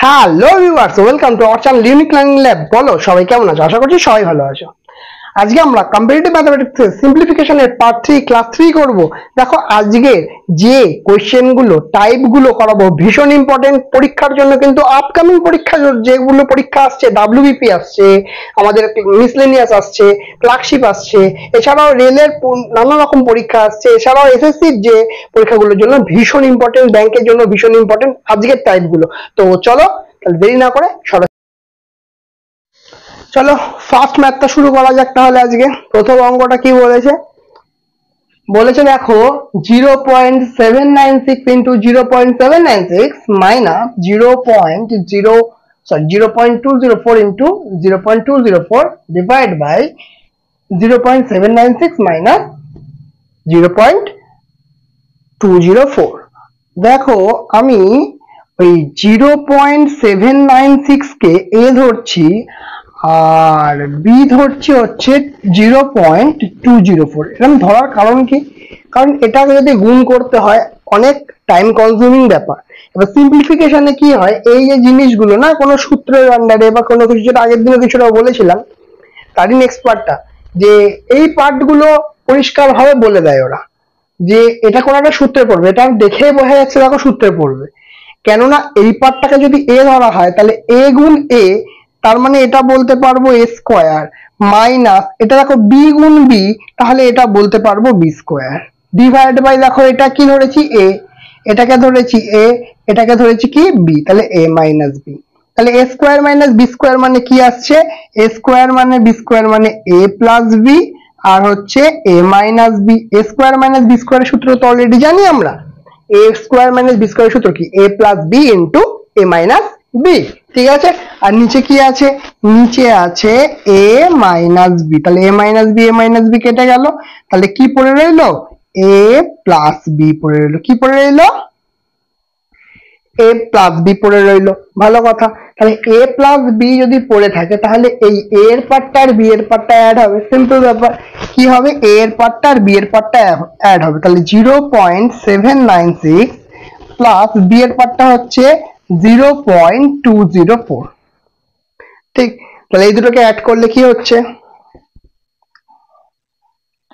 Hello viewers, welcome to our channel unique learning lab. বলো সবাই কেমন আছো? আশা করছি সবাই ভালো আছো। আজকে আমরা কম্পারেটিভ ম্যাথমেটিক্স সিম্পলিফিকেশনের পার্ট 3 ক্লাস 3 করব। দেখো আজকে যে কোশ্চেন গুলো টাইপ গুলো করাবো ভীষণ ইম্পর্টেন্ট পরীক্ষার জন্য, কিন্তু আপকামিং পরীক্ষা যেগুলো পরীক্ষা আসছে, ডাব্লিউবিপি আসছে, আমাদের মিসলেনিয়াস আসছে, ক্লার্কশিপ আসছে, এছাড়াও রেলের নানা রকম পরীক্ষা আসছে, এছাড়াও এসএসসির যে পরীক্ষাগুলোর জন্য ভীষণ ইম্পর্টেন্ট, ব্যাংকের জন্য ভীষণ ইম্পর্টেন্ট আজকের টাইপ গুলো। তো চলো দেরি না করে চলো ফার্স্ট ম্যাথটা শুরু করা যাক। তাহলে আজকে প্রথম অঙ্কটা কি বলেছে দেখো 0.796 into 0.796 minus 0.204 into 0.204 divide by 0.796 minus 0.204। দেখো আমি ওই 0.796 কে এ ধরছি আর বি ধরছি হচ্ছে 0.204। এরকম ধরার কারণ কি? কারণ এটাকে যদি গুণ করতে হয় অনেক টাইম কনজিউমিং ব্যাপার। এবার সিম্পলিফিকেশনে কি হয়, এই যে জিনিসগুলো না কোনো সূত্রের আন্ডারে বা কোনো কিছু, যেটা আগের দিনে কিছুটা বলেছিলাম তারই নেক্সট পার্টটা, যে এই পার্টগুলো পরিষ্কার ভাবে বলে দেয় ওরা যে এটা কোনো একটা সূত্রে পড়বে। এটা দেখেই বোঝা যাচ্ছে দেখো সূত্রে পড়বে, কেননা এই পার্টটাকে যদি এ ধরা হয় তাহলে এ গুণ এ, তার মানে এটা বলতে পারবো এ স্কোয়ার, মাইনাস এটা দেখো বি গুণ বি, তাহলে এটা বলতে পারবো বি স্কোয়ার, ডিভাইড বাই দেখো এটা কি ধরেছি এ, এটাকে ধরেছি এ, এটাকে ধরেছি কি বি, তাহলে এ মাইনাস বি। তাহলে এ স্কোয়ার মাইনাস বি স্কোয়ার মানে কি আসছে, এ স্কোয়ার মানে বি স্কোয়ার মানে এ প্লাস বি, আর হচ্ছে এ মাইনাস বি। এ স্কোয়ার মাইনাস বি স্কোয়ারের সূত্র তো অলরেডি জানি আমরা, এ স্কোয়ার মাইনাস বি স্কোয়ারের সূত্র কি, এ প্লাস বি ইন্টু এ মাইনাস বি। ঠিক আছে, আর নিচে কি আছে, নিচে আছে এ মাইনাস বি, তাহলে এ মাইনাস বি কেটে গেল, তাহলে কি পড়ে রইলো, এ প্লাস বি পড়ে রইলো। কি পড়ে রইলো, এ প্লাস বি পড়ে রইলো। ভালো কথা, তাহলে এ প্লাস বি যদি পড়ে থাকে তাহলে এই এ এর পার্টটা আর বি এর পার্টটা অ্যাড হবে। সিম্পল ব্যাপার, কি হবে, এ এর পার্টটা আর বি এর পার্টটা অ্যাড হবে। তাহলে 0.796 প্লাস বি এর পার্টটা হচ্ছে 0.204। ঠিক, তাহলে এই দুটোকে অ্যাড করলে কি হচ্ছে,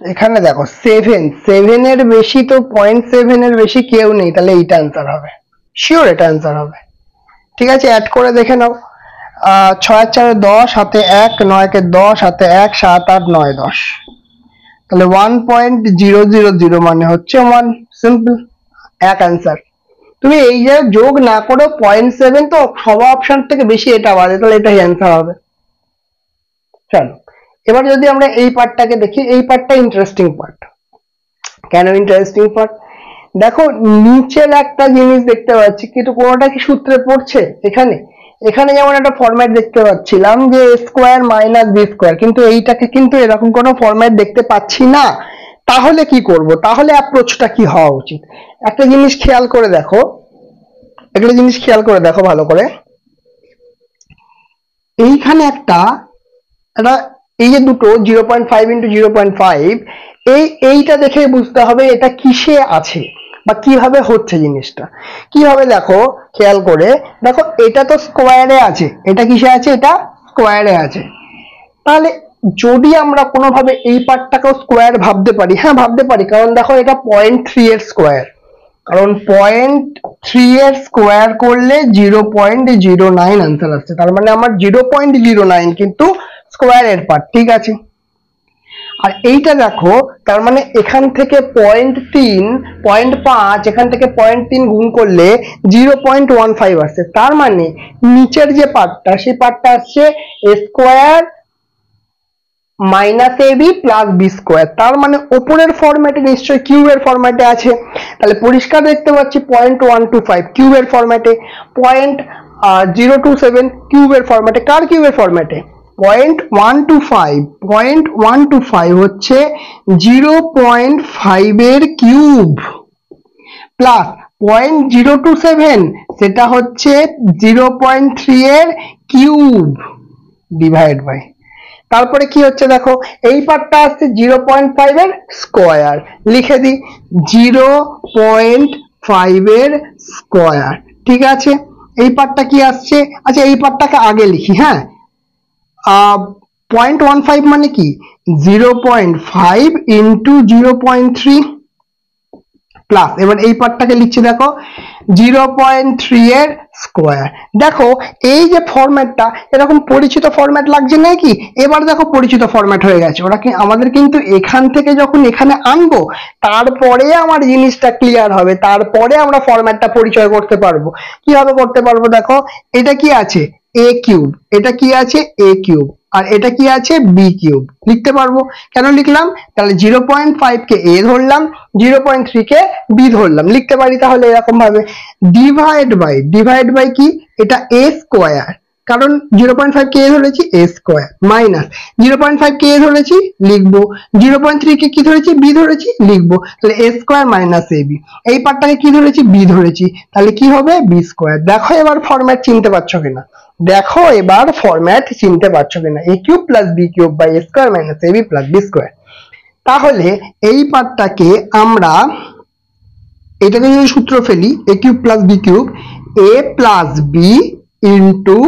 এখানে দেখো 7 এর বেশি তো 0.7 এর বেশি কেউ নেই, তাহলে এইটা অ্যান্সার হবে, শিওর এটা অ্যান্সার হবে। ঠিক আছে, অ্যাড করে দেখে নাও, 6 আর 4 10, হাতে 1, 9 কে 10, হাতে 1, 7 8 9 10, তাহলে 1.000 মানে হচ্ছে 1। সিম্পল, এক অ্যান্সার। তুমি এই যে যোগ না করে 0.7, তো সব অপশন থেকে বেশি এটা বাজে, তাহলে এটাই অ্যান্সার হবে। চলো এবার যদি আমরা এই পার্টটাকে দেখি, এই পার্টটা ইন্টারেস্টিং পার্ট। কেন ইন্টারেস্টিং পার্ট, দেখো নিচের একটা জিনিস দেখতে পাচ্ছি, কিন্তু কোনোটা কি সূত্রে পড়ছে এখানে? এখানে যেমন একটা ফরম্যাট দেখতে পাচ্ছিলাম যে স্কোয়ার মাইনাস বি স্কোয়ার, কিন্তু এইটাকে কিন্তু এরকম কোনো ফরম্যাট দেখতে পাচ্ছি না। তাহলে কি করব, তাহলে অ্যাপ্রোচটা কি হওয়া উচিত? একটা জিনিস খেয়াল করে দেখো, ভালো করে। এইখানে একটা এই যে দুটো 0.5 ইন্টু 0.5, এইটা দেখে বুঝতে হবে এটা কিসে আছে বা কিভাবে হচ্ছে জিনিসটা। কিভাবে দেখো, খেয়াল করে দেখো, এটা তো স্কোয়ারে আছে, এটা কিসে আছে, এটা স্কোয়ারে আছে। তাহলে যদি আমরা কোনোভাবে এই পার্টটাকেও স্কোয়ার ভাবতে পারি, হ্যাঁ ভাবতে পারি, কারণ দেখো এটা 0.3 এর স্কোয়ার, কারণ 0.3 এর স্কোয়ার করলে 0.09 আনসার আসছে, তার মানে আমার 0.09 কিন্তু স্কোয়ারের পার্ট। ঠিক আছে, আর এইটা দেখো, তার মানে এখান থেকে 0.3, 0.5, এখান থেকে 0.3 গুণ করলে 0.15 আসছে, তার মানে নিচের যে পার্টটা, সেই পার্টটা আসছে এ square minus A B plus B square, তার মানে ওপরের ফরম্যাটে নিশ্চয়ই কিউবের ফরম্যাটে আছে। তাহলে পরিষ্কার দেখতে পাচ্ছি 0.125 কিউবের ফরম্যাটে, 0.027 কিউবের ফরম্যাটে। কার কিউবের ফরম্যাটে? 0.125 হচ্ছে 0.5 এর কিউব, প্লাস 0.027 সেটা হচ্ছে 0.3 এর কিউব, ডিভাইড বাই, তারপরে কি হচ্ছে দেখো, এই পার্টটা আসছে 0.5 এর স্কোয়ার, লিখে দিই 0.5 এর স্কোয়ার। ঠিক আছে, এই পার্টটা কি আসছে, আচ্ছা এই পার্টটাকে আগে লিখি, হ্যাঁ 0.15 মানে কি 0.5 ইন্টু 0.3 প্লাস, এবার এই পার্টটাকে লিখছি দেখো 0.3 এর স্কোয়ার। দেখো এই যে ফরম্যাটটা এরকম পরিচিত ফরম্যাট লাগছে নাকি, এবার দেখো পরিচিত ফরম্যাট হয়ে গেছে। ওরা কি আমাদের কিন্তু এখান থেকে যখন এখানে আনবো তারপরে আমার জিনিসটা ক্লিয়ার হবে, তারপরে আমরা ফরম্যাটটা পরিচয় করতে পারবো। কিভাবে করতে পারবো দেখো, এটা কি আছে a কিউব, এটা কি আছে a কিউব, আর এটা কি আছে b কিউব, লিখতে পারবো। কেন লিখলাম, তাহলে 0.5 কে a ধরলাম, 0.3 কে b ধরলাম, লিখতে পারি তাহলে এরকম ভাবে। ডিভাইড বাই কি, এটা a স্কোয়ার, কারণ 0.5 কে a ধরেছি a square, minus 0.5 K a ধরেছি লিখবো, 0.3 কে কি ধরেছি b ধরেছি লিখবো, তাহলে a স্কোয়ার মাইনাস ab। এই পার্টটাকে কি ধরেছি b ধরেছি, তাহলে কি হবে b স্কোয়ার। দেখো এবার ফরম্যাট চিনতে পারছো কিনা, দেখো এবার ফরম্যাট চিনতে পারছো কিনা, a cube plus b cube by a square minus ab plus b square. তাহলে এই পার্টটাকে আমরা এটাকে যদি সূত্র ফেলি, a cube plus b cube a plus b into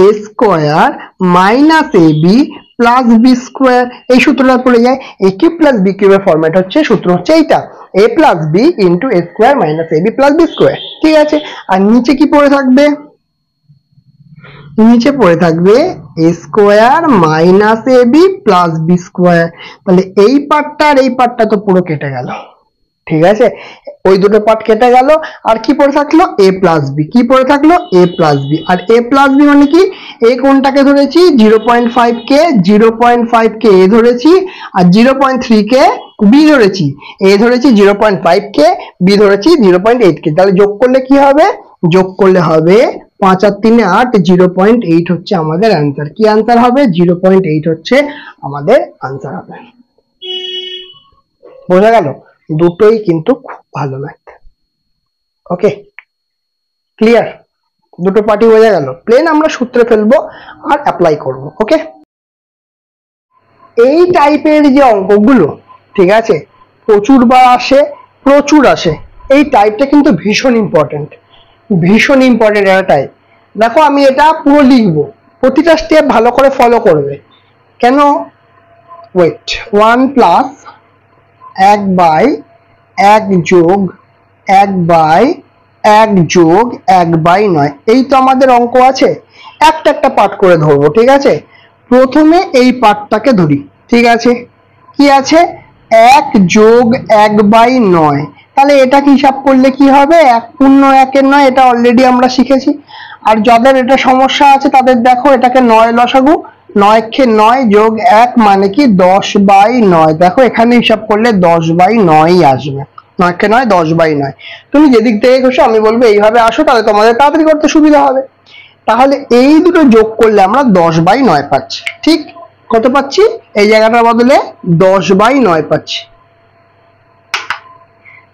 a square minus ab plus b square, এই সূত্রটা পড়ে যায়। a কিউব প্লাস b কিউবের ফরম্যাট হচ্ছে, সূত্র হচ্ছে এইটা a plus b into a square minus ab plus b square, ঠিক আছে। আর নিচে কি পড়ে থাকবে, নিচে পড়ে থাকবে a square minus ab plus b square. তাহলে এই পার্টটা আর এই পার্টটা তো পুরো কেটে গেল, ঠিক আছে, ওই দুটো পার্ট কেটে গেল। আর কি পড়ে থাকলো a প্লাস b, কি পড়ে থাকলো a প্লাস b, আর a প্লাস b মানে কি, a কোনটাকে ধরেছি 0.5 কে, 0.5 কে a ধরেছি, আর 0.3 কে b ধরেছি, a ধরেছি 0.5 কে, b ধরেছি 0.8 কে। তাহলে যোগ করলে কি হবে, যোগ করলে হবে 5 আর 3 8, 0.8 হচ্ছে আমাদের অ্যান্সার। কি অ্যান্সার হবে, 0.8 হচ্ছে আমাদের অ্যান্সার হবে। বোঝা গেল, দুটোই কিন্তু খুব ভালো ম্যাথ। ওকে ক্লিয়ার, দুটো পার্টি বোঝা গেল। প্লেন আমরা সূত্রে ফেলবো আর অ্যাপ্লাই করব। ওকে, এই টাইপের যে অঙ্কগুলো, ঠিক আছে, প্রচুর বার আসে, প্রচুর আসে, এই টাইপটা কিন্তু ভীষণ ইম্পর্টেন্ট, ভীষণ ইম্পর্টেন্ট একটা টাইপ। দেখো আমি এটা পুরো লিখবো, প্রতিটা স্টেপ ভালো করে ফলো করবে। কেন, ওয়েট, 1 প্লাস 1 বাই 1 যোগ 1 বাই 1 যোগ 1 বাই 9, এই তো আমাদের অঙ্ক আছে। একটা একটা পার্ট করে ধরবো, ঠিক আছে। প্রথমে এই পার্টটাকে ধরি, ঠিক আছে, কি আছে 1 যোগ 1 বাই 9, তাহলে এটা হিসাব করলে কি হবে 1 পূর্ণ 1 এর 9, এটা অলরেডি আমরা শিখেছি। আর যাদের এটা সমস্যা আছে তাদের দেখো এটাকে 9 লসাগু, 9 কে 9 যোগ 1 মানে কি 10 বাই 9, দেখো এখানে হিসাব করলে 10 বাই 9 আসবে, 9 কে 9 10 বাই 9। তুমি যেদিক থেকে খুশি, আমি বলবো এইভাবে আসো, তাহলে তোমাদের তাড়াতাড়ি করতে সুবিধা হবে। তাহলে এই দুটো যোগ করলে আমরা 10 বাই 9 পাচ্ছি, ঠিক কত পাচ্ছি, এই জায়গাটার বদলে 10 বাই 9 পাচ্ছি,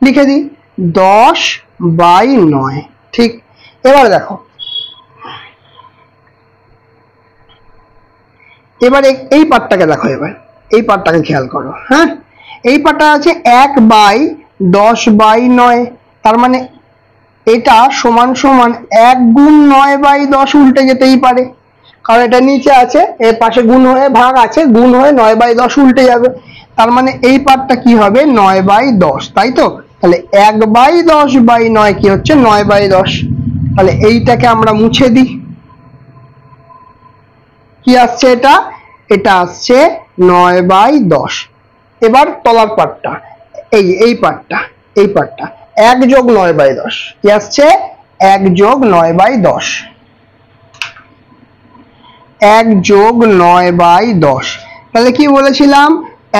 লিখে দিই 10 বাই 9, ঠিক। এবার দেখো, এবার এই পার্টটাকে দেখো, এবার এই পার্টটাকে খেয়াল করো, হ্যাঁ এই পার্টটা আছে 1 বাই 10 বাই 9, তার মানে এটা সমান সমান 1 গুণ 9 বাই 10 উল্টে যেতেই পারে, কারণ এটা নিচে আছে, এর পাশে গুণ হয়ে ভাগ আছে, গুণ হয়ে 9 বাই 10 উল্টে যাবে। তার মানে এই পার্টটা কি হবে 9 বাই 10, তাই তো। তাহলে 1 বাই 10 বাই 9 কি হচ্ছে 9 বাই 10, তাহলে এইটাকে আমরা মুছে দিই। কি আসছে এটা, এটা আসছে 9 বাই 10। এবার তলার পার্টটা, এই পার্টটা, এই পার্টটা 1 যোগ 9 বাই 10, কি আসছে 1 যোগ 9 বাই 10, 1 যোগ 9 বাই 10। তাহলে কি বলেছিলাম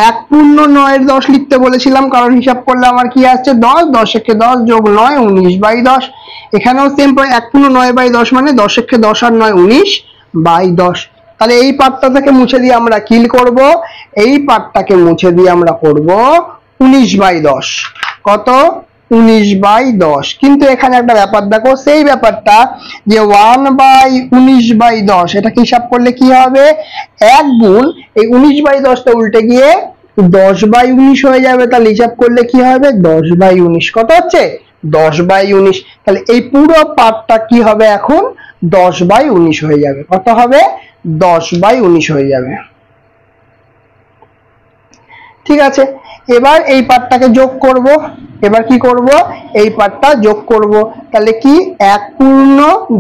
1 পূর্ণ 9 এর 10 লিখতে বলেছিলাম, কারণ হিসাব করলে আমার কি আসছে 10, 10 একে 10 যোগ 9 19 বাই 10। এখানেও সেম, 1 পূর্ণ 9 বাই 10 মানে 10 একে 10 আর 9 19 বাই 10। তাহলে এই পার্টটা থেকে মুছে দিয়ে আমরা কি করব, এই পার্টটাকে মুছে দিয়ে আমরা করব 19 বাই 10, কত 19 বাই 10। কিন্তু এখানে একটা ব্যাপার দেখো, সেই ব্যাপারটা যে 1 বাই 19 বাই 10, এটাকে হিসাব করলে কি হবে 1 গুণ এই 19 বাই 10টা উল্টে গিয়ে 10 বাই 19 হয়ে যাবে, তাহলে হিসাব করলে কি হবে 10 বাই 19, কত হচ্ছে 10/19। তাহলে এই পুরো পার্টটা কি হবে এখন 10/19 হয়ে যাবে। কত হবে 10/19 হয়ে যাবে। ঠিক আছে, এবার এই পার্টটাকে যোগ করব। এবার কি করব, এই পার্টটা যোগ করব। তাহলে কি 1 পূর্ণ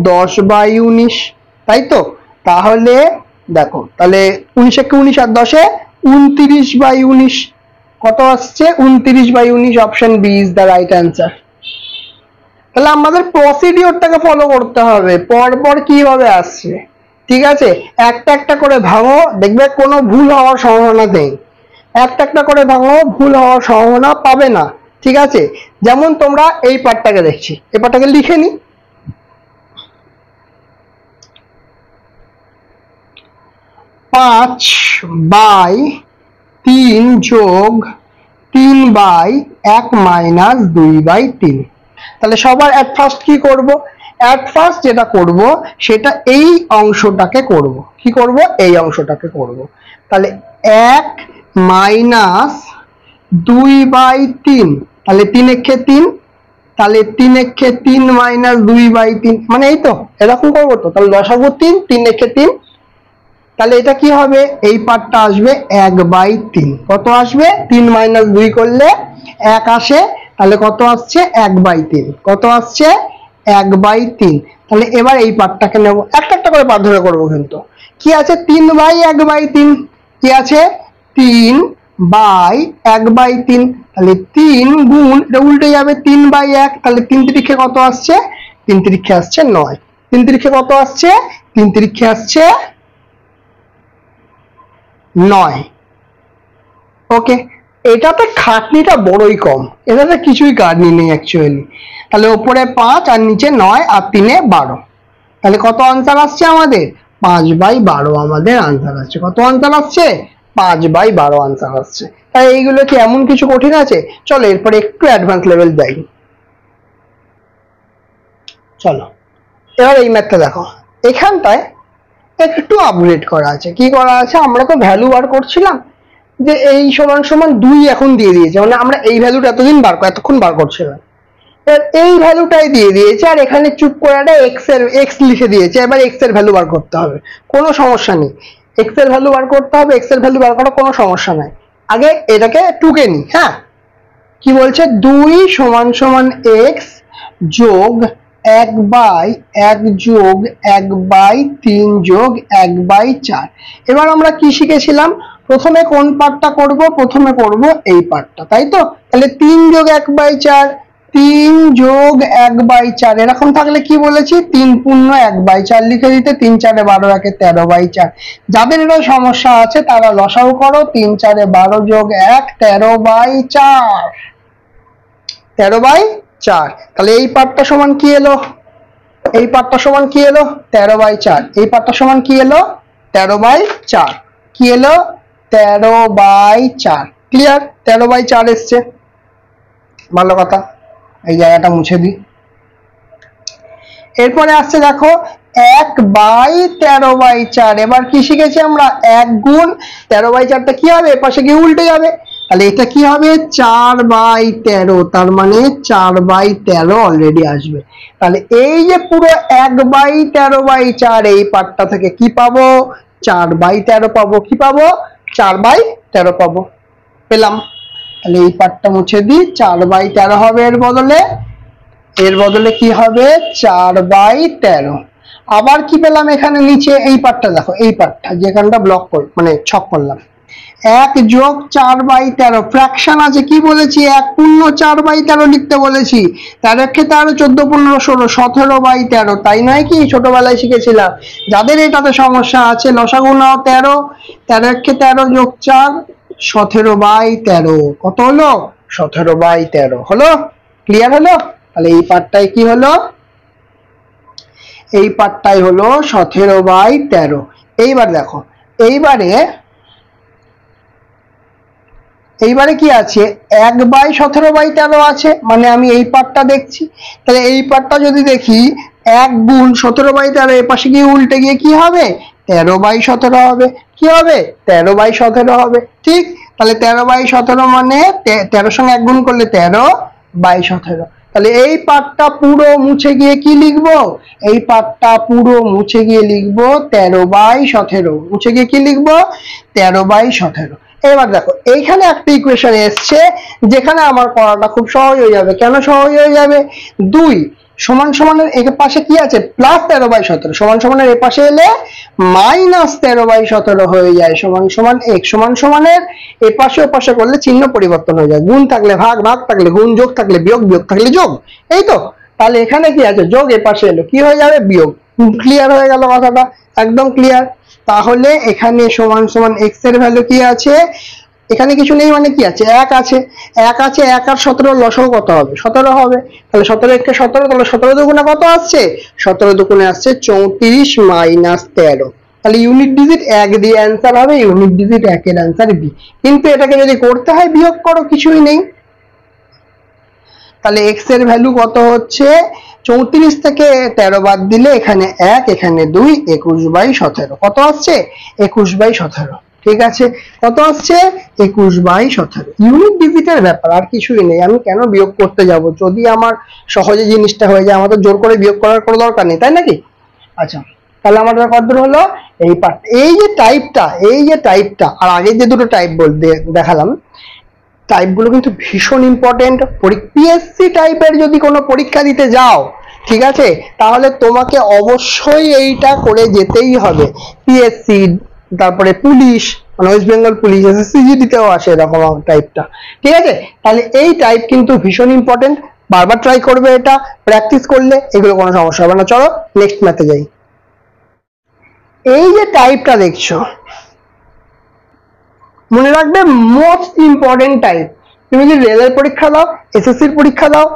10/19, তাই তো? তাহলে দেখো, তাহলে 19 × 19 আর 10 29/19 কত আসছে 29/19। Option B is the right answer. তাহলে আমাদের প্রসিডিওরটাকে ফলো করতে হবে, পরপর কিভাবে আসছে। ঠিক আছে, একটা একটা করে ভাঙো, দেখবে কোনো ভুল হওয়ার সম্ভাবনা নেই। একটা একটা করে ভাঙো, ভুল হওয়ার সম্ভাবনা পাবে না। ঠিক আছে, যেমন তোমরা এই পার্টটাকে দেখছি, এই পার্টটাকে লিখে নি। 5/3 যোগ 3/1 মাইনাস 2/3। তাহলে সবার অ্যাট ফার্স্ট কি করব, অ্যাট ফার্স্ট যেটা করব সেটা এই অংশটাকে করব। কি করব, এই অংশটাকে করব। তাহলে 1 মাইনাস 2/3, তাহলে 3 একে 3, তাহলে 3 একে 3 মাইনাস 2/3, মানে এই তো এরকম করবো তো। তাহলে লসাগু 3, 3 একে 3, তাহলে এটা কি হবে, এই পার্টটা আসবে 1/3। কত আসবে, 3 মাইনাস 2 করলে 1 আসে, তাহলে কত আসছে 1/3। কত আসছে 1/3। তাহলে এবার এই পার্টটাকে নেব, একটা একটা করে পার্ট ধরে করবো। কিন্তু কি আছে 3/1/3, কি আছে 3/1/3। তাহলে 3 গুণ, এটা উল্টে যাবে 3/1, তাহলে 3 তিরিখে কত আসছে, 3 তিরিখে আসছে 9। 3 তিরিখে কত আসছে, 3 তিরিখে আসছে 9। ওকে, এটাতে খাটনিটা বড়ই কম, এটাতে কিছুই খাটনি নেই অ্যাকচুয়ালি। তাহলে উপরে 5 আর নিচে 9 আর 3 এ 12। তাহলে কত আনসার আসছে আমাদের, 5/12 আমাদের আনসার আসছে। কত আনসার আসছে, 5/12 আনসার আসছে। তাই এইগুলো কি এমন কিছু কঠিন আছে? চলো এরপরে একটু অ্যাডভান্স লেভেল যাই। চলো এবার এই ম্যাথটা দেখো, এখানটায় একটু আপগ্রেড করা আছে। কি করা আছে, আমরা তো ভ্যালু বার করছিলাম যে এই সমান সমান 2 এখন দিয়ে দিয়েছে, মানে আমরা এই ভ্যালুটা এতক্ষণ বার করছিলাম, এই ভ্যালুটাই দিয়ে দিয়েছে। আর এখানে চুপ করে একটা এক্স লিখে দিয়েছে। এবার এক্স এর ভ্যালু বার করতে হবে, কোনো সমস্যা নেই। এক্স এর ভ্যালু বার করতে হবে, এক্স এর ভ্যালু বার করা কোনো সমস্যা নাই। আগে এটাকে টুকে নি। হ্যাঁ, কি বলছে, 2 সমান সমান এক্স যোগ 1/1 যোগ 1/3 যোগ 1/4। এবার আমরা কি শিখেছিলাম, প্রথমে কোন পার্টটা করব, প্রথমে করব এই পার্টটা, তাই তো? তাহলে 3 যোগ 1/4, 3 যোগ 1/4, এরকম থাকলে কি বলেছি 3 পূর্ণ 1/4 লিখে দিতে। 3 4 12, 1 13/4। যাদের এটা সমস্যা আছে তারা লসাগু করো, 3 4 12 যোগ 1 13/4, 13/4। তাহলে এই পার্টটা সমান কি এলো, এই পার্টটা সমান কি এলো 13/4। এই পার্টটা সমান কি এলো 13/4, কি এলো 13/4। ক্লিয়ার, 13/4 এসছে, ভালো কথা। এই জায়গাটা মুছে দিই। এরপরে আসছে দেখো 1/13/4। এবার কি শিখেছি আমরা, 1 গুণ 13/4টা কি হবে, এপাশে গিয়ে উল্টে যাবে। তাহলে এটা কি হবে 4/13, তার মানে 4/13 অলরেডি আসবে। তাহলে এই যে পুরো 1/13/4 এই পার্টটা থেকে কি পাবো, 4/13 পাবো। কি পাবো, 4/13 পাবো, পেলাম। তাহলে এই পার্টটা মুছে দিই, 4/13 হবে এর বদলে। এর বদলে কি হবে 4/13। আবার কি পেলাম এখানে নিচে, এই পার্টটা দেখো, এই পার্টটা যেখানটা ব্লক কর মানে ছক করলাম, 1 যোগ 4/13 ফ্র্যাকশন আছে। কি বলেছি, 1 পূর্ণ 4/13 লিখতে বলেছি। 13 কে 13, 14 15 16, 17/13, তাই নয় কি, ছোটবেলায় শিখেছিলাম। যাদের এটাতে সমস্যা আছে লসাগু নাও 13, 13 কে 13 যোগ 4, 17/13। কত হলো, 17/13 হলো। ক্লিয়ার হলো। তাহলে এই পার্টটাই কি হলো, এই পার্টটাই হলো 17/13। এইবার দেখো, এইবারে কি আছে, 1/17/13 আছে, মানে আমি এই পার্টটা দেখছি। তাহলে এই পার্টটা যদি দেখি 1 গুণ 17/13, এর পাশে গিয়ে উল্টে গিয়ে কি হবে 13/17 হবে। কি হবে 13/17 হবে। ঠিক, তাহলে 13/17 মানে 13 সঙ্গে 1 গুণ করলে 13/17। তাহলে এই পার্টটা পুরো মুছে গিয়ে কি লিখবো, এই পার্টটা পুরো মুছে গিয়ে লিখবো 13/17, মুছে গিয়ে কি লিখবো 13/17। এবার দেখো এইখানে একটা ইকুয়েশন এসছে যেখানে আমার করাটা খুব সহজ হয়ে যাবে। কেন সহজ হয়ে যাবে, 2 সমান সমানের এর পাশে কি আছে প্লাস 13/17, সমান সমানের এ পাশে এলে মাইনাস 13/17 হয়ে যায়, সমান সমান x, সমান সমানের এ পাশে ও পাশে করলে চিহ্ন পরিবর্তন হয়ে যায়, গুণ থাকলে ভাগ, ভাগ থাকলে গুণ, যোগ থাকলে বিয়োগ, বিয়োগ থাকলে যোগ, এই তো। তাহলে এখানে কি আছে, যোগ এ পাশে এলো কি হয়ে যাবে বিয়োগ। ক্লিয়ার হয়ে গেল কথাটা, একদম ক্লিয়ার। তাহলে এখানে সমান সমান x এর ভ্যালু কি আছে, এখানে কিছু নেই মানে কি আছে, 1 আছে, 1 আছে, 1 আর 17 লসাগু কত হবে 17 হবে। তাহলে 17 একে 17, তাহলে 17 দুগুণে কত আসছে, 17 দুগুণে আসছে 34 মাইনাস 13। তাহলে ইউনিট ডিজিট 1 দিয়ে অ্যান্সার হবে, ইউনিট ডিজিট 1 এর অ্যান্সার বি। কিন্তু এটাকে যদি করতে হয় বিয়োগ করো, কিছুই নেই। তাহলে x এর ভ্যালু কত হচ্ছে, 34 থেকে 13 বাদ দিলে এখানে 1, এখানে 2, 21/17 কত আসছে 21/17। ঠিক আছে, কত আসছে 21/17। ইউনিট ডিজিটের ব্যাপার, আর কিছুই নেই। আমি কেন বিয়োগ করতে যাব, যদি আমার সহজে জিনিসটা হয়ে যায়, আমাদের জোর করে বিয়োগ করার কোনো দরকার নেই, তাই নাকি? আচ্ছা, তাহলে আমাদের কতদূর হলো এই পার্ট। এই যে টাইপটা আর আগে যে দুটো টাইপ বলতে দেখালাম, টাইপগুলো কিন্তু ভীষণ ইম্পর্টেন্ট। পিএসসি টাইপের যদি কোনো পরীক্ষা দিতে যাও, ঠিক আছে, তাহলে তোমাকে অবশ্যই এইটা করে যেতেই হবে। পিএসসি, তারপরে পুলিশ, মানে ওয়েস্ট বেঙ্গল পুলিশ, সিজিডিতেও আসে এরকম টাইপটা, ঠিক আছে। তাহলে এই টাইপ কিন্তু ভীষণ ইম্পর্টেন্ট, বারবার ট্রাই করবে, এটা প্র্যাকটিস করলে এগুলো কোনো সমস্যা হবে না। চলো নেক্সট ম্যাথে যাই। এই যে টাইপটা দেখছো, মনে রাখবে মোস্ট ইম্পর্টেন্ট টাইপ। তুমি যদি রেলের পরীক্ষা দাও, এসএসসির পরীক্ষা দাও,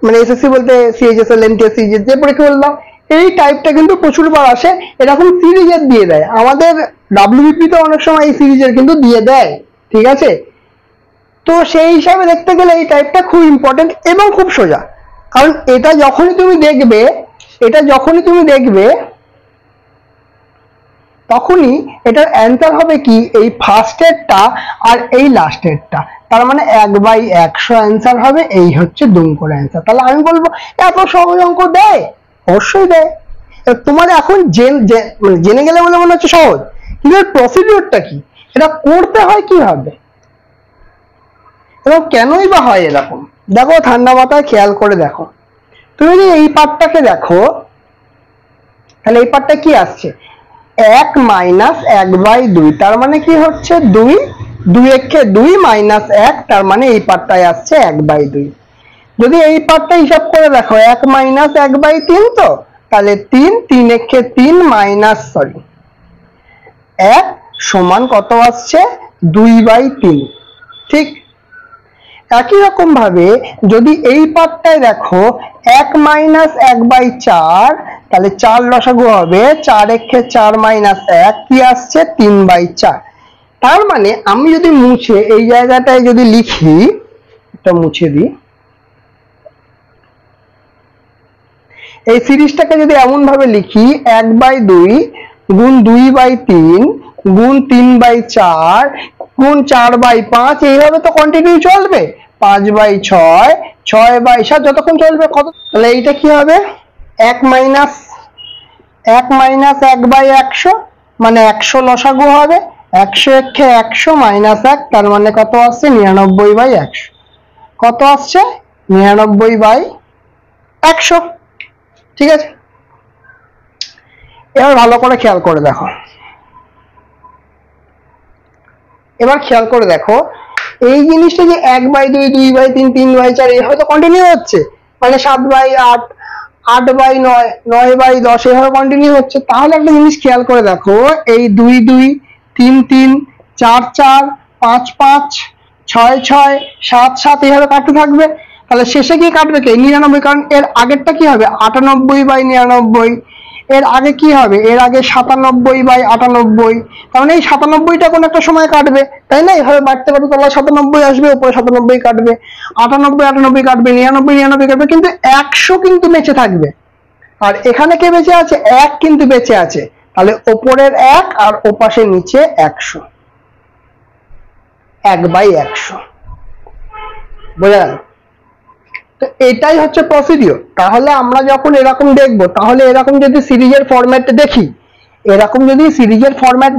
মানে এসএসসি বলতে সিএইচএসএল, এমটিএস, যে পরীক্ষা দাও, এই টাইপটা কিন্তু প্রচুর বার আসে। এরকম সিরিজের দিয়ে দেয়, আমাদের ডাব্লিউবিপি তে অনেক সময় এই সিরিজের কিন্তু দিয়ে দেয়, ঠিক আছে। তো সেই হিসাবে দেখতে গেলে এই টাইপটা খুব ইম্পর্টেন্ট এবং খুব সোজা। কারণ এটা যখনই তুমি দেখবে তখনই এটার অ্যান্সার হবে কি, এই ফার্স্টেরটা আর এই লাস্টেরটা, তার মানে 1/100 অ্যান্সার হবে। এই হচ্ছে দুম করে অ্যান্সার। তাহলে আমি বলবো এত সহজ অঙ্ক দেয়, অবশ্যই দেয়। তোমার এখন জেনে গেলে বলে মনে হচ্ছে সহজ, কিন্তু এর প্রসিডিওরটা কি, এটা করতে হয় কিভাবে এবং কেনই বা হয় এরকম। দেখো ঠান্ডা মাথায় খেয়াল করে দেখো, তুমি যদি এই পার্টটাকে দেখো, তাহলে এই পার্টটা কি আসছে 1 মাইনাস 1/2, তার মানে কি হচ্ছে 2, 2 একে 2 মাইনাস 1, তার মানে এই পার্টটাই আসছে 1/2। যদি এই পার্টটা হিসাব করে দেখো 1 মাইনাস 1/3, তো তাহলে 3, 3 একে 3 মাইনাস 1 সমান কত আসছে 2/3। ঠিক একই রকম ভাবে যদি এই পার্টটায় দেখো 1 মাইনাস 1/4, তাহলে 4 লসাগু হবে, 4 একে 4 মাইনাস 1 কি আসছে 3/4। তার মানে আমি যদি মুছে এই জায়গাটায় যদি লিখি, এটা মুছে দিই, এই সিরিজটাকে যদি এমন ভাবে লিখি 1/2 গুণ 2/3 গুণ 3/4 গুণ 4/5, এইভাবে তো কন্টিনিউ চলবে, 5/6, 6/7 যতক্ষণ চলবে কত। তাহলে এইটা কি হবে 1 মাইনাস 1/100, মানে 100 লসাগু হবে, 100 একে 100 মাইনাস 1, তার মানে কত আসছে 99/100। কত আসছে 99/100। ঠিক আছে, এবার ভালো করে খেয়াল করে দেখো, এই জিনিসটা যে 1/2, 2/3, 3/4 এই হয়তো কন্টিনিউ হচ্ছে, মানে 7/8, 8/9, 9/10 এভাবে কন্টিনিউ হচ্ছে। তাহলে একটা জিনিস খেয়াল করে দেখো, এই 2, 2, 3, 3, 4, 4, 5, 5, 6, 6, 7, 7 এইভাবে কাটতে থাকবে। তাহলে শেষে কি কাটবে কে 99, কারণ এর আগেরটা কি হবে 98/99, এর আগে কি হবে, এর আগে 97/98, তার মানে এই 97টা কোন একটা সময় কাটবে, তাই না? এইভাবে বাড়তে পারবে, তাহলে 97 আসবে, উপরে 97 কাটবে, 98 কাটবে, 99 কাটবে, কিন্তু 100 কিন্তু বেঁচে থাকবে। আর এখানে কে বেঁচে আছে, 1 কিন্তু বেঁচে আছে। তাহলে ওপরের 1 আর ওপাশে নিচে 100, 1/100, বোঝা গেল? তো এটাই হচ্ছে প্রসিডিওর। তাহলে আমরা যখন এরকম দেখবো, তাহলে এরকম যদি সিরিজের ফরম্যাট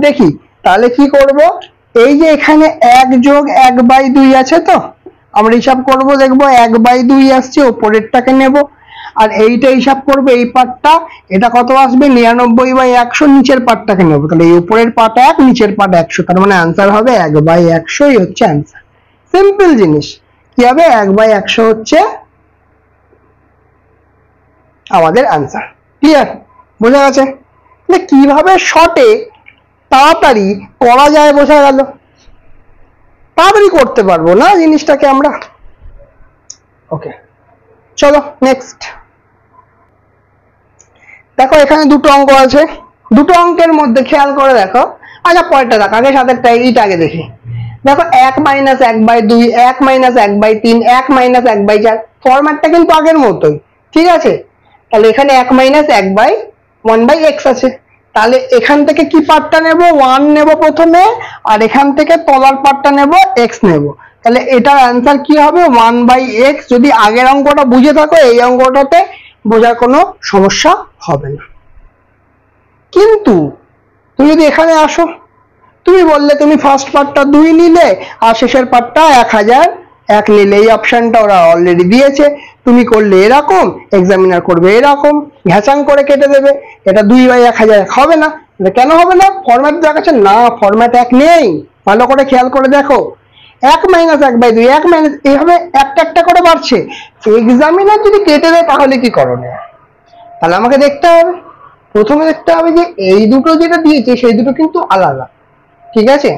দেখি, তাহলে কি করব, এই যে এখানে 1+1/2 আছে, তো আমরা হিসাব করব, দেখবো 1/2 আসছে, ওপরেরটাকে নেব, আর এইটা হিসাব করব, এই পার্টটা, এটা কত আসবে 99/100, নিচের পার্টটাকে নেব, তাহলে এই উপরের পার্ট 1, নিচের পার্ট 100, তার মানে আনসার হবে 1/100 হচ্ছে আনসার। সিম্পল জিনিস, কি হবে 1/100 হচ্ছে আমাদের আনসার। ক্লিয়ার, বোঝা গেছে? কিভাবে শর্টে তাড়াতাড়ি করা যায় বোঝা গেল, তাড়াতাড়ি করতে পারবো না জিনিসটাকে আমরা। ওকে, চলো নেক্সট। দেখো এখানে দুটো অঙ্ক আছে, দুটো অঙ্কের মধ্যে খেয়াল করে দেখো, আচ্ছা পরেরটা দেখো, আগে সাথেরটা, এইটা আগে দেখি। দেখো 1 - 1/2, 1 - 1/3, 1 - 1/4, ফরম্যাটটা কিন্তু আগের মতোই, ঠিক আছে? তাহলে এখানে 1 - 1/1x আছে, তাহলে এখান থেকে কি পার্টটা নেব, 1 নেব প্রথমে, আর এখান থেকে তলার পার্টটা নেব, x নেব। তাহলে এটার অ্যান্সার কি হবে 1/x। যদি আগের অঙ্কটা বুঝে থাকো, এই অঙ্কটাতে বোঝার কোনো সমস্যা হবে না। কিন্তু তুমি যদি এখানে আসো, তুমি বললে তুমি ফার্স্ট পার্টটা 2 নিলে আর শেষের পার্টটা 1001 নিলে, এই অপশনটা ওরা অলরেডি দিয়েছে, তুমি করলে এরকম, এক্সামিনার করবে এরকম, ঘ্যাচাং করে কেটে দেবে, এটা 2/1000 হবে না। কেন হবে না? ফরম্যাট দেখাচ্ছে না, ফরম্যাট এক নেই, ভালো করে খেয়াল করে দেখো, 1 - 1/2, 1 - এইভাবে একটা একটা করে বাড়ছে। এক্সামিনার যদি কেটে দেয় তাহলে কি করণীয়? তাহলে আমাকে দেখতে হবে, প্রথমে দেখতে হবে যে এই দুটো যেটা দিয়েছে সেই দুটো কিন্তু আলাদা, ঠিক আছে?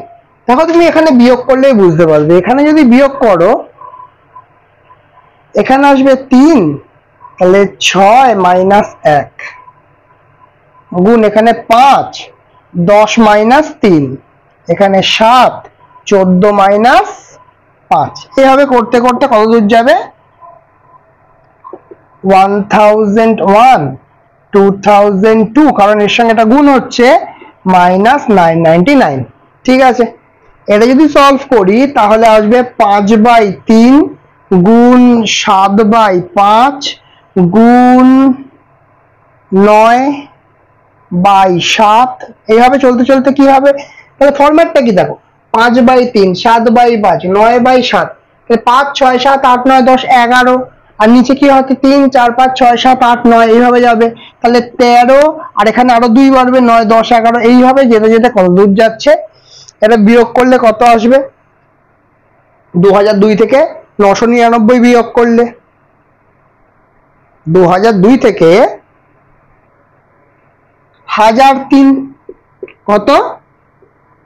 দেখো তুমি এখানে বিয়োগ করলেই বুঝতে পারবে, এখানে যদি বিয়োগ করো, এখানে আসবে 3, তাহলে 6 - 1 গুণ এখানে 5, 10 - 3, এখানে 7, 14 - 5। এইভাবে করতে করতে কত দূর যাবে, 1001, 2002, কারণ এর সঙ্গে এটা গুণ হচ্ছে, -999। ঠিক আছে, এটা যদি সলভ করি তাহলে আসবে 5/3 গুণ 7/5 গুণ 9/7, এইভাবে চলতে চলতে কি হবে, তাহলে ফরম্যাটটা কি দেখো, 5/3, 7/5, 9/7, 5, 6, 7, 8, 9, 10, 11, আর নিচে কি হচ্ছে 3, 4, 5, 6, 7, 8, 9, এইভাবে যাবে, তাহলে 13, আর এখানে আরো 2 বাড়বে, 9, 10, 11, এইভাবে যেতে যেতে কত দূর যাচ্ছে। এটা বিয়োগ করলে কত আসবে, 2002 থেকে 999 বিয়োগ করলে, 2002 থেকে 1003, কত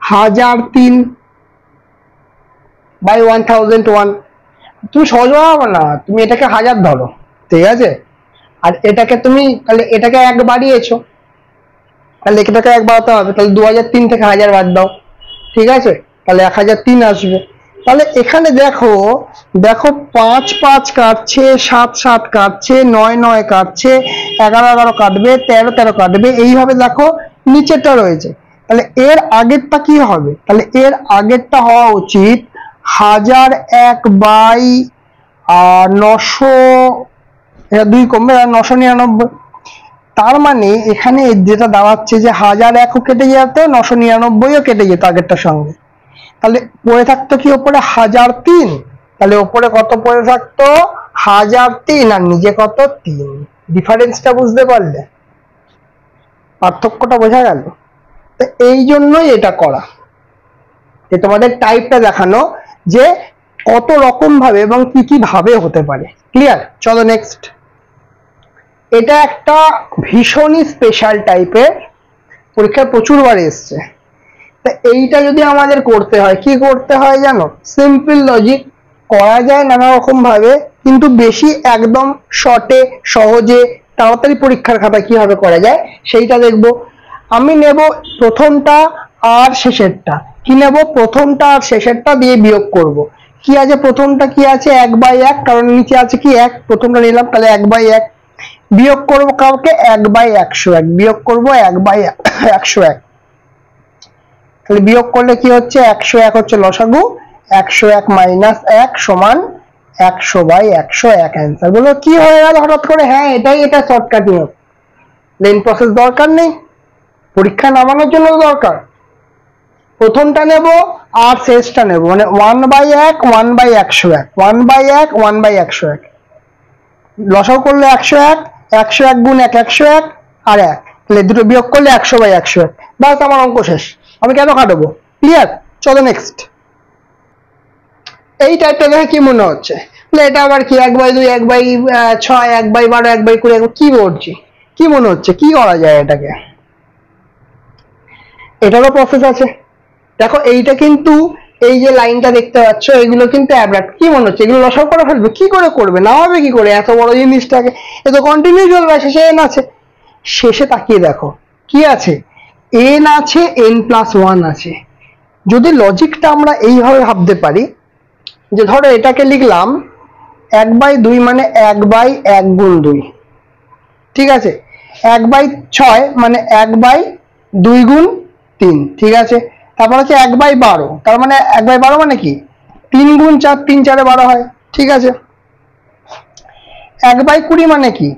1003/1001। তুমি সহজ ভাবে না, তুমি এটাকে 1000 ধরো, ঠিক আছে? আর এটাকে তুমি, তাহলে এটাকে 1 বাড়িয়েছো, তাহলে এটাকে 1 বাড়াতে হবে, তাহলে 2003 থেকে 1000 বাদ দাও, ঠিক আছে? তাহলে 1003 আসবে। তাহলে এখানে দেখো, 5 5 কাটছে, 7 7 কাটছে, 9 9 কাটছে, 11 11 কাটবে, 13 13 কাটবে, এইভাবে দেখো নিচেরটা রয়েছে। তাহলে এর আগেরটা কি হবে, তাহলে এর আগেরটা হওয়া উচিত 1001/900, এটা 2 কমবে, আর 999। তার মানে এখানে যেটা দাঁড়াচ্ছে যে 1001ও কেটে যেত, 999ও কেটে যেত আগেরটার সঙ্গে, তাহলে পড়ে থাকতো কি ওপরে 1003, তাহলে ওপরে কত পড়ে থাকতো 1003, আর নিচে কত 3। ডিফারেন্সটা বুঝতে পারলে, পার্থক্যটা বোঝা গেল? তো এই জন্যই এটা করা, যে তোমাদের টাইপটা দেখানো যে কত রকম ভাবে এবং কি কি ভাবে হতে পারে। ক্লিয়ার? চলো নেক্সট। এটা একটা ভীষণই স্পেশাল টাইপের, পরীক্ষায় প্রচুর বার এসছে। তা এইটা যদি আমাদের করতে হয়, কি করতে হয় জানো? সিম্পল লজিক, করা যায় নানা রকম ভাবে, কিন্তু বেশি একদম শর্টে সহজে তাড়াতাড়ি পরীক্ষার খাতায় কিভাবে করা যায় সেইটা দেখবো। আমি নেব প্রথমটা আর শেষেরটা, কি নেব, প্রথমটা আর শেষেরটা দিয়ে বিয়োগ করব। কি আছে প্রথমটা, কি আছে 1/1, কারণ নিচে আছে কি 1, প্রথমটা নিলাম, তাহলে 1/1 বিয়োগ করব কাউকে 1/101, বিয়োগ করব 1/101, তাহলে বিয়োগ করলে কি হচ্ছে 101 হচ্ছে লসাগু, 101 - 1 সমান 100/101 অ্যান্সার। বলো কি হয়ে গেল হঠাৎ করে? হ্যাঁ এটাই, এটা শর্টকাট নিয়ম। লেন প্রসেস দরকার নেই, পরীক্ষা নামানোর জন্য দরকার। প্রথমটা নেব আর শেষটা নেব, মানে 1/1 1/101, 1/1 1/101, লসাগু করলে 101, 101 গুণ 1 101 আর 1, তাহলে দুটো বিয়োগ করলে 100/101। বাস আমার অঙ্ক শেষ, আমি কেন কাটবো? ক্লিয়ার? চলো নেক্সট। এই টাইপটা দেখে কি মনে হচ্ছে? এটা আবার কি 1/2 1/6 1/12 1/20 কি বলছি? কি মনে হচ্ছে? কি করা যায় এটাকে? এটারও প্রসেস আছে। দেখো এইটা কিন্তু, এই যে লাইনটা দেখতে পাচ্ছ এগুলো কিন্তু অ্যাবরাক্ট। কি মনে হচ্ছে এগুলো লসাগু করে ফেলবে? কি করে করবে? না হবে কি করে এত বড় জিনিসটাকে? এ তো কন্টিনিউ চলবে, শেষে এন আছে। শেষে তাকিয়ে দেখো কি আছে, এন আছে, n+1 আছে। যদি লজিকটা আমরা এইভাবে ভাবতে পারি যে ধরো এটাকে লিখলাম 1/2 মানে 1/1 গুণ 2, ঠিক আছে। 1/6 মানে 1/2 গুণ 3, ঠিক আছে। তারপর হচ্ছে 1/12, তার মানে 1/12 মানে কি 3 গুণ 4, 3 4 12 হয়, ঠিক আছে। 1/20 মানে কি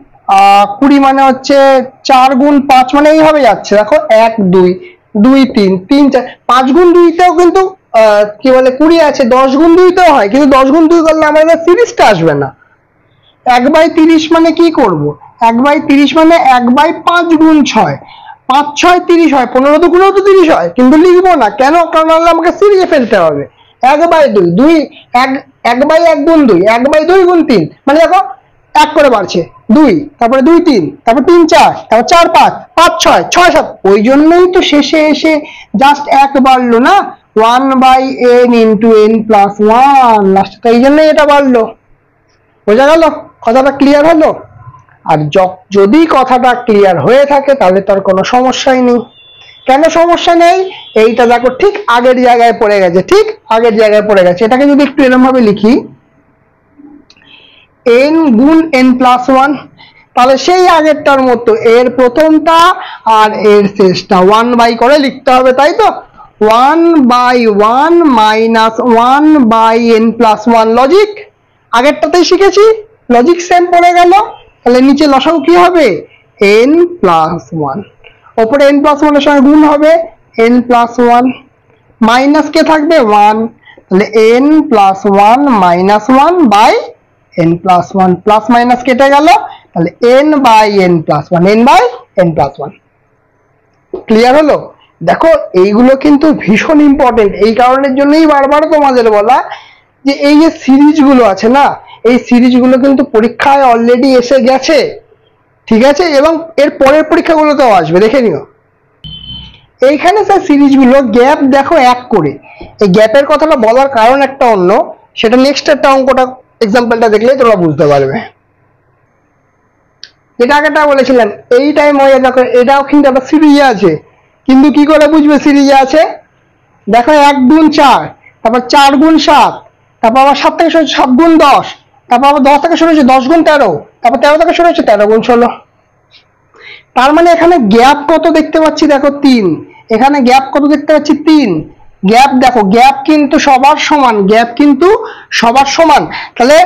20 মানে হচ্ছে 4 গুণ 5, মানে এইভাবে যাচ্ছে। দেখো 1 2 2 3 3 4, 5 গুণ 2 তেও কিন্তু কি বলে 20 আছে, 10 গুণ 2 তেও হয়, কিন্তু 10 গুণ 2 করলে আমাদের সিরিজটা আসবে না। 1/30 মানে কি করব? 1/30 মানে 1/5 গুণ 6, 5 6 30 হয়, 15 দুগুণেও তো 30 হয়, কিন্তু লিখবো না কেন? কারণ আমাকে সিরিজে ফেলতে হবে। 1/2 2 1/1 গুণ 2, 1/2 গুণ 3, মানে দেখো 1 করে বাড়ছে, 2, তারপরে 2 3, তারপর 3 4, তারপর 4 5, 5 6, 6 7। ওই জন্যই তো শেষে এসে জাস্ট 1 বাড়লো না, 1/n ইন্টু n+1 লাস্টে, তো এই জন্যই এটা বাড়লো। বোঝা গেল? কথাটা ক্লিয়ার হলো? আর যদি কথাটা ক্লিয়ার হয়ে থাকে তাহলে তার কোনো সমস্যাই নেই। কেন সমস্যা নেই? এইটা দেখো ঠিক আগের জায়গায় পড়ে গেছে, ঠিক আগের জায়গায় পড়ে গেছে। এটাকে যদি একটু এরকম ভাবে লিখি n গুণ n+1, তাহলে সেই আগেরটার মতো এর প্রথমটা আর এর শেষটা 1 করে লিখতে হবে, তাই তো? 1/1 মাইনাস 1/n+1 লজিক আগেরটাতেই শিখেছি, লজিক সেম পড়ে গেল। তাহলে নিচে লসাগু কি হবে? n+1, ওপরে n+1 এর সঙ্গে গুণ হবে n+1, মাইনাস কে থাকবে 1, তাহলে n+1 minus 1/n+1, plus minus কেটে গেল, তাহলে n/n+1, n/n+1। ক্লিয়ার হলো? দেখো এইগুলো কিন্তু ভীষণ ইম্পর্টেন্ট, এই কারণের জন্যই বারবার তোমাদের বলা যে এই যে সিরিজগুলো আছে না, এই সিরিজগুলো কিন্তু পরীক্ষায় অলরেডি এসে গেছে, ঠিক আছে, এবং এর পরের পরীক্ষাগুলোতেও আসবে, দেখে নিও। এইখানে স্যার সিরিজগুলো গ্যাপ দেখো 1 করে, এই গ্যাপের কথাটা বলার কারণ একটা অন্য, সেটা নেক্সট একটা অঙ্কটা এক্সাম্পলটা দেখলেই তোমরা বুঝতে পারবে। যেটা আগেটা বলেছিলাম এই টাইম হয়ে দেখো এটাও কিন্তু একটা সিরিজে আছে, কিন্তু কি করে বুঝবে সিরিজে আছে? দেখো 1 গুণ 4, তারপর 4 গুণ 7, তারপর আবার 7 থেকে শুরু হচ্ছে 7 গুণ 10, তারপর আবার 10 থেকে শুরু হচ্ছে 10 গুণ 13, তারপর 13 থেকে শুরু হচ্ছে 13 গুণ 16। তার মানে এখানে গ্যাপ কত দেখতে পাচ্ছি? দেখো 3, এখানে গ্যাপ কত দেখতে পাচ্ছি? 3। গ্যাপ দেখো, গ্যাপ কিন্তু সবার সমান, গ্যাপ কিন্তু সবার সমান। তাহলে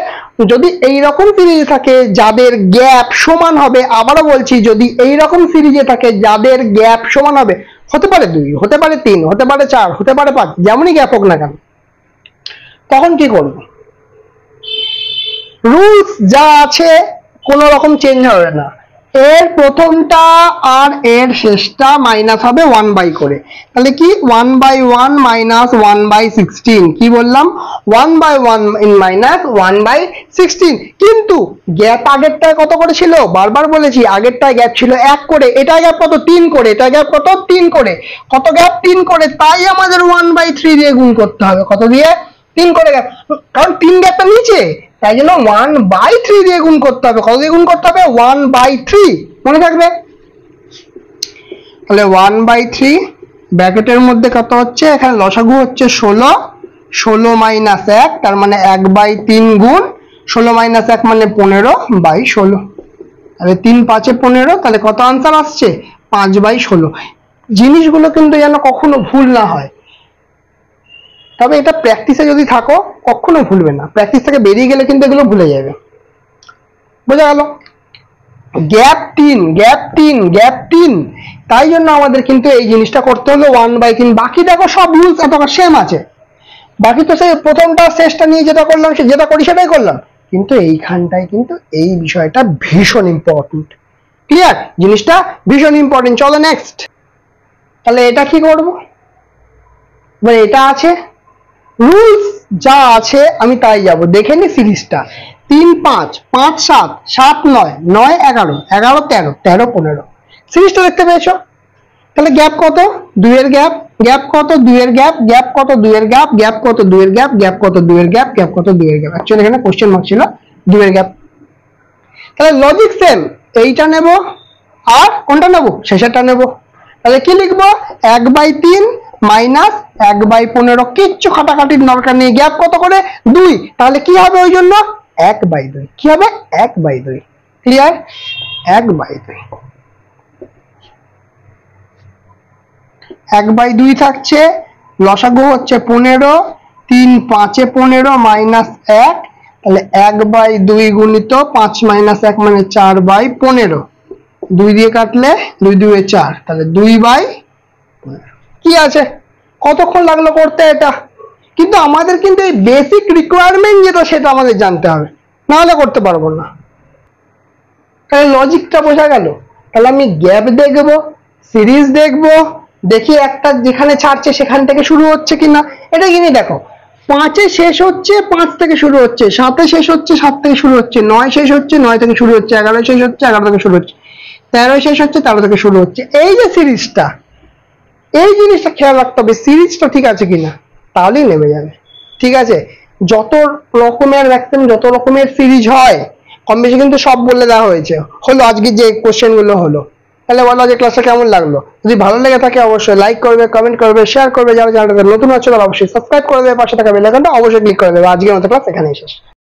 যদি এই রকম সিরিজে থাকে যাদের গ্যাপ সমান হবে, আবারও বলছি যদি এই রকম সিরিজে থাকে যাদের গ্যাপ সমান হবে, হতে পারে 2, হতে পারে 3, হতে পারে 4, হতে পারে 5, যেমনই গ্যাপ হোক না কেন, তখন কি করব? রুলস যা আছে কোনো রকম চেঞ্জ হবে না, এর প্রথমটা আর এর শেষটা মাইনাস হবে 1 করে। তাহলে কি 1/1 মাইনাস 1/16, কি বললাম? 1/1 মাইনাস 1/16। কিন্তু গ্যাপ আগেরটায় কত করে ছিল? বারবার বলেছি আগেরটায় গ্যাপ ছিল 1 করে, এটা গ্যাপ কত? 3 করে, এটা গ্যাপ কত? 3 করে। কত গ্যাপ? 3 করে, তাই আমাদের 1/3 দিয়ে গুণ করতে হবে। কত দিয়ে? 3 করে গ্যাপ, কারণ 3 গ্যাপটা নিচে, তাই জন্য 1/3 দিয়ে গুণ করতে হবে। কত দিয়ে গুণ করতে হবে? 1/3, মনে থাকবে। তাহলে 1/3 ব্র্যাকেটের মধ্যে কত হচ্ছে? এখানে লসাগু হচ্ছে 16, 16 মাইনাস 1, তার মানে 1/3 গুণ 16 মাইনাস 1 মানে 15/16। তাহলে 3 5 15, তাহলে কত আনসার আসছে? 5/16। জিনিসগুলো কিন্তু যেন কখনো ভুল না হয়, তবে এটা প্র্যাকটিসে যদি থাকো কখনো ভুলবে না, প্র্যাকটিস থেকে বেরিয়ে গেলে কিন্তু এগুলো ভুলে যাবে। বোঝা গেল? গ্যাপ 3 গ্যাপ 3 গ্যাপ 3, তাই জন্য আমাদের কিন্তু এই জিনিসটা করতে হলো 1/3। বাকি দেখো সব রুলস এতটা সেম আছে, বাকি তো সেই প্রথমটা শেষটা নিয়ে যেটা করলাম যেটা করি সেটাই করলাম, কিন্তু এইখানটায় কিন্তু এই বিষয়টা ভীষণ ইম্পর্টেন্ট। ক্লিয়ার? জিনিসটা ভীষণ ইম্পর্টেন্ট। চলো নেক্সট। তাহলে এটা কি করব? এবার এটা আছে রুলস যা আছে আমি তাই যাব। দেখে নি সিরিজটা, 3 5 5 7 7 9 9 11 11 13 13 15 সিরিজটা দেখতে পেয়েছো? তাহলে গ্যাপ কত? 2 এর গ্যাপ, গ্যাপ কত? 2 এর গ্যাপ, গ্যাপ কত? 2 এর গ্যাপ, গ্যাপ কত? 2 এর গ্যাপ, গ্যাপ কত? 2 এর গ্যাপ, গ্যাপ কত? 2 এর গ্যাপ। অ্যাকচুয়ালি এখানে কোশ্চেন মার্ক ছিল 2 এর গ্যাপ। তাহলে লজিক সেম, এইটা নেব আর কোনটা নেব? শেষেরটা নেব। তাহলে কি লিখবো? 1/3 মাইনাস 1/15। কিচ্ছু খাটাখাটির দরকার নেই। গ্যাপ কত করে? 2। তাহলে কি হবে ওই জন্য? 1/2। কি হবে? 1/2। ক্লিয়ার? 1/2। 1/2 থাকছে, লসাগু হচ্ছে 15, 3 5 এ 15 মাইনাস 1, তাহলে 1/2 গুণিত 5 মাইনাস 1 মানে 4/15। 2 দিয়ে কাটলে 2 2 এ 4, তাহলে 2/15। কি আছে? কতক্ষণ লাগলো করতে এটা? কিন্তু আমাদের কিন্তু এই বেসিক রিকোয়ারমেন্ট যেটা সেটা আমাদের জানতে হবে, না হলে করতে পারবো না। তাহলে লজিকটা বোঝা গেল। তাহলে আমি গ্যাপ দেখবো, সিরিজ দেখবো, দেখি একটা যেখানে ছাড়ছে সেখান থেকে শুরু হচ্ছে কিনা। এটা কিনে দেখো, 5 শেষ হচ্ছে 5 থেকে শুরু হচ্ছে, 7 শেষ হচ্ছে 7 থেকে শুরু হচ্ছে, 9 শেষ হচ্ছে 9 থেকে শুরু হচ্ছে, 11 শেষ হচ্ছে 11 থেকে শুরু হচ্ছে, 13 শেষ হচ্ছে 13 থেকে শুরু হচ্ছে। এই যে সিরিজটা, এই জিনিসটা খেয়াল রাখতে হবে, সিরিজটা ঠিক আছে কিনা, তাহলেই নেমে যাবে। ঠিক আছে? যত রকমের ম্যাক্সিমাম যত রকমের সিরিজ হয় কম বেশি কিন্তু সব বলে দেওয়া হয়েছে। হলো আজকে যে কোশ্চেন গুলো হলো। তাহলে বলো যে ক্লাসটা কেমন লাগলো? যদি ভালো লেগে থাকে অবশ্যই লাইক করবে, কমেন্ট করবে, শেয়ার করবে। যারা চ্যানেলটা নতুন হচ্ছে তারা অবশ্যই সাবস্ক্রাইব করে দেবে, পাশে থাকা বেল আইকনটা অবশ্যই ক্লিক করে দেবে। আজকের মতো ক্লাস এখানেই শেষ।